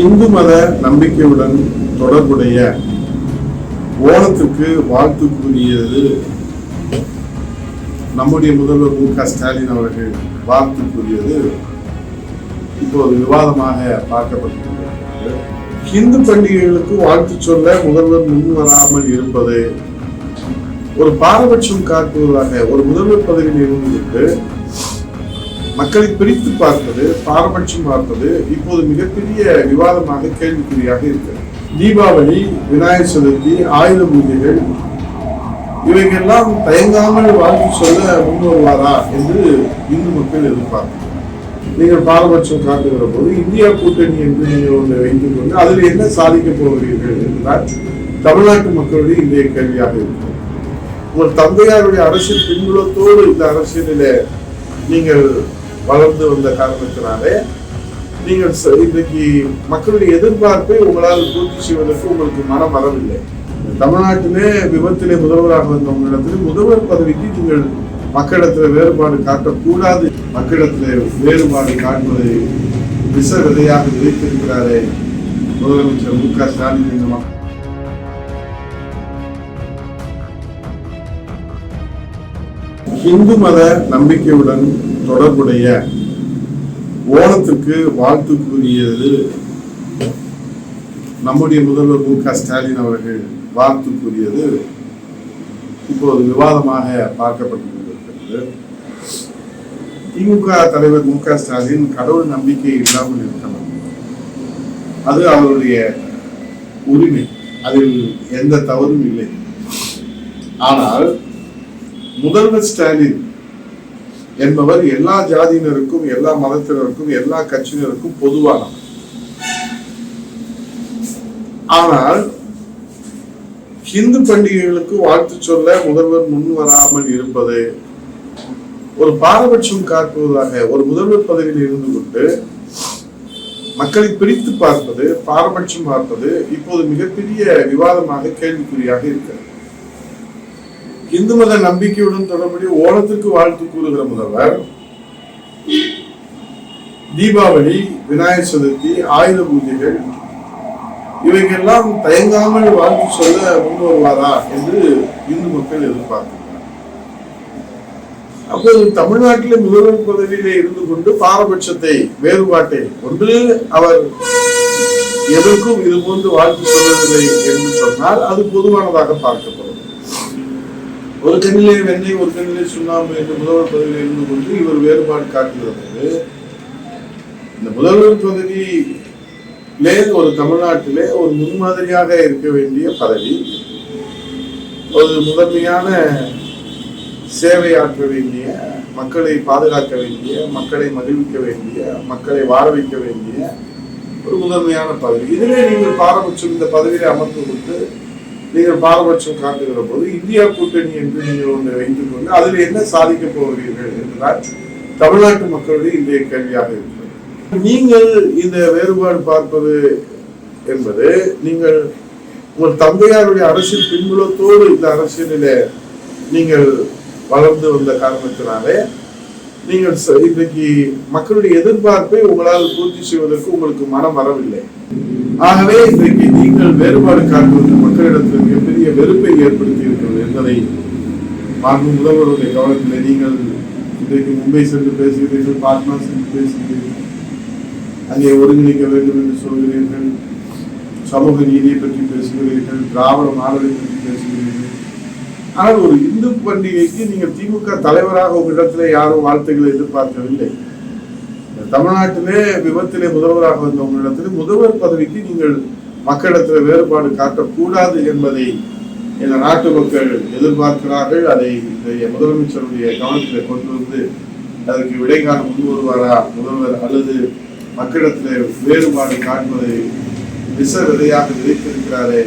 இந்து மத நம்பிக்கையுடன் தொடர்புடைய ஓணத்துக்கு வாழ்த்து கூறியது நம்முடைய முதல்வர் மு.க. ஸ்டாலின் அவர்கள் வாழ்த்து கூறியது இப்போது விவாதமாக பார்க்கப்பட்டிருக்கிறது. இந்து பண்டிகைகளுக்கு வாழ்த்து சொல்ல முதல்வர் முன் வராமல் இருப்பது ஒரு பாரபட்சம் காட்டுவதாக ஒரு முதல்வர் பதவியில் இருந்து கொண்டு மக்களை பிரித்து பார்ப்பது, பாரபட்சம் பார்ப்பது இப்போது மிகப்பெரிய விவாதமாக கேள்விக்குறியாக இருக்கிறது. தீபாவளி, விநாயகர் சதுர்த்தி, ஆயுத பூஜைகள் இவைகெல்லாம் தயங்காமல் வாழ்த்து சொல்ல முன்வருவாரா என்று இந்து மக்கள் எதிர்பார்க்கிறார். நீங்கள் பாரபட்சம் காட்டுகிற போது இந்தியா கூட்டணி என்று நீங்கள் ஒன்றை வைத்துக் கொண்டு அதில் என்ன சாதிக்க போகிறீர்கள் என்றால் தமிழ்நாட்டு மக்களுடைய இந்திய கேள்வியாக இருக்கிறது. உங்கள் தந்தையாருடைய அரசியல் பின்புலத்தோடு இந்த அரசியலில் நீங்கள் வளர்ந்து வந்த காரணத்தினாலே நீங்கள் இன்றைக்கு மக்களுடைய எதிர்பார்ப்பை உங்களால் பூர்த்தி செய்வதற்கு உங்களுக்கு மனம் வரவில்லை. தமிழ்நாட்டிலே விபத்திலே முதல்வராக வந்த உங்களிடத்தில் முதல்வர் பதவிக்கு நீங்கள் மக்களிடத்தில் வேறுபாடு காட்டக்கூடாது. மக்களிடத்தில் வேறுபாடு காட்டுவதை விச விதையாக விதைத்திருக்கிறாரே முதலமைச்சர் மு.க. ஸ்டாலின். இந்து மத நம்பிக்கையுடன் தொடர்புடைய ஓணத்துக்கு வாழ்த்து கூறியது நம்முடைய முதல்வர் மு.க. ஸ்டாலின் அவர்கள் வாழ்த்து கூறியது இப்போது விவாதமாக பார்க்கப்பட்டிருக்கிறது. திமுக தலைவர் மு.க. ஸ்டாலின் கடவுள் நம்பிக்கை இல்லாமல் இருக்கலாம், அது அவருடைய உரிமை, அதில் எந்த தவறும் இல்லை. ஆனால் முதல்வர் ஸ்டாலின் என்பவர் எல்லா ஜாதியினருக்கும், எல்லா மதத்தினருக்கும், எல்லா கட்சியினருக்கும் பொதுவானவர். ஆனால் இந்து பண்டிகைகளுக்கு வாழ்த்து சொல்ல முதல்வர் முன் வராமல் இருப்பது ஒரு பாரபட்சம் காட்டுவதாக ஒரு முதல்வர் பதவியில் இருந்து கொண்டு மக்களை பிரித்து பார்ப்பது, பாரபட்சம் பார்ப்பது இப்போது மிகப்பெரிய விவாதமாக கேள்விக்குறியாக இருக்கிறது. இந்து மத நம்பிக்கையுடன் தொடர்புடைய ஓணத்துக்கு வாழ்த்து கூறுகிற முதல்வர் தீபாவளி, விநாயகர் சதுர்த்தி, ஆயுத பூஜைகள் இவைகெல்லாம் தயங்காமல் வாழ்த்து சொல்ல முன்வருவாரா என்று இந்து மக்கள் எதிர்பார்க்கிறார். அப்போது தமிழ்நாட்டில் முதல்வர் பதவியிலே இருந்து கொண்டு பாரபட்சத்தை, வேறுபாட்டை ஒன்று அவர் எதற்கும் இது போன்று வாழ்த்து சொல்லவில்லை என்று சொன்னால் அது பொதுவானதாக பார்க்கப்படும். ஒரு கண்ணிலே வெண்ணெய், ஒரு கண்ணிலே சுண்ணாம்பு என்று முதல்வர் பதவியில் இருந்து கொண்டு இவர் வேறுபாடு காட்டுகிறது. இந்த முதல்வர் பதவியிலே ஒரு தமிழ்நாட்டிலே ஒரு முன்மாதிரியாக இருக்க வேண்டிய பதவி, ஒரு முதன்மையான சேவை ஆற்ற வேண்டிய, மக்களை பாதுகாக்க வேண்டிய, மக்களை மகிழ்விக்க வேண்டிய, மக்களை வாழ வைக்க வேண்டிய ஒரு முதன்மையான பதவி. இதிலே நீங்கள் பாரபட்சம் இந்த பதவியிலே அமர்ந்து கொண்டு நீங்கள் பாரபட்சம் காட்டுகிற போது இந்தியா கூட்டணி என்று நீங்கள் ஒன்றை வைத்துக் கொண்டு அதில் என்ன சாதிக்க போகிறீர்கள் என்றால் தமிழ்நாட்டு மக்களுடைய இந்திய கேள்வியாக இருக்கிறது. நீங்கள் இந்த வேறுபாடு பார்ப்பது என்பது நீங்கள் உங்கள் தந்தையாருடைய அரசியல் பின்புலத்தோடு இந்த அரசியலில் நீங்கள் வளர்ந்து வந்த காரணத்தினாலே நீங்கள் இன்றைக்கு மக்களுடைய எதிர்பார்ப்பை உங்களால் பூர்த்தி செய்வதற்கு உங்களுக்கு மனம் வரவில்லை. ஆகவே இன்றைக்கு நீங்கள் வேறுபாடு காட்டுவது மக்களிடத்தில் மிகப்பெரிய வெறுப்பை ஏற்படுத்தி இருக்கிறது என்பதை மாண்பு முதல்வருடைய கவனத்தில் நீங்கள் இன்றைக்கு மும்பை சென்று பேசுகிறீர்கள், பாட்னா சென்று பேசுகிறீர்கள், அங்கே ஒருங்கிணைக்க வேண்டும் என்று சொல்கிறீர்கள், சமூக நீதியை பற்றி பேசுகிறீர்கள், திராவிட மாடலை பற்றி பேசுகிறீர்கள். ஆனால் ஒரு இந்து பண்டிகைக்கு நீங்கள் திமுக தலைவராக உங்களிடத்தில் யாரும் வாழ்த்துக்களை எதிர்பார்க்கவில்லை. தமிழ்நாட்டிலே விபத்திலே முதல்வராக வந்த உங்களிடத்தில் முதல்வர் பதவிக்கு நீங்கள் மக்களிடத்தில் வேறுபாடு காட்டக்கூடாது என்பதை இந்த நாட்டு மக்கள் எதிர்பார்க்கிறார்கள். அதை இன்றைய முதலமைச்சருடைய கவனத்தில் கொண்டு வந்து அதற்கு விடை காண முன் வருவாரா முதல்வர், அல்லது மக்களிடத்தில் வேறுபாடு காட்டுவதை விச விதையாக விதைத்திருக்கிறாரே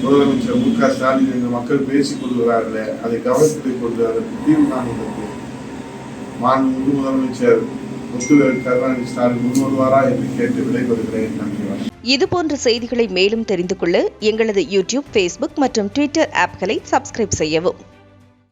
முதலமைச்சர் மு.க. ஸ்டாலின் என்று மக்கள் பேசிக் கொள்கிறார்களே, அதை கவனத்தில் கொண்டு அதற்கு தீர்வு காணுவதற்கு மாண்பு முதலமைச்சர் முத்துவேல் கருணாநிதி ஸ்டாலின் முன்வருவாரா என்று கேட்டு விடைபெறுகிறேன். நன்றி. இதுபோன்ற செய்திகளை மேலும் தெரிந்து கொள்ள எங்களது யூடியூப், ஃபேஸ்புக் மற்றும் ட்விட்டர் ஆப்களை சப்ஸ்கிரைப் செய்யவும்.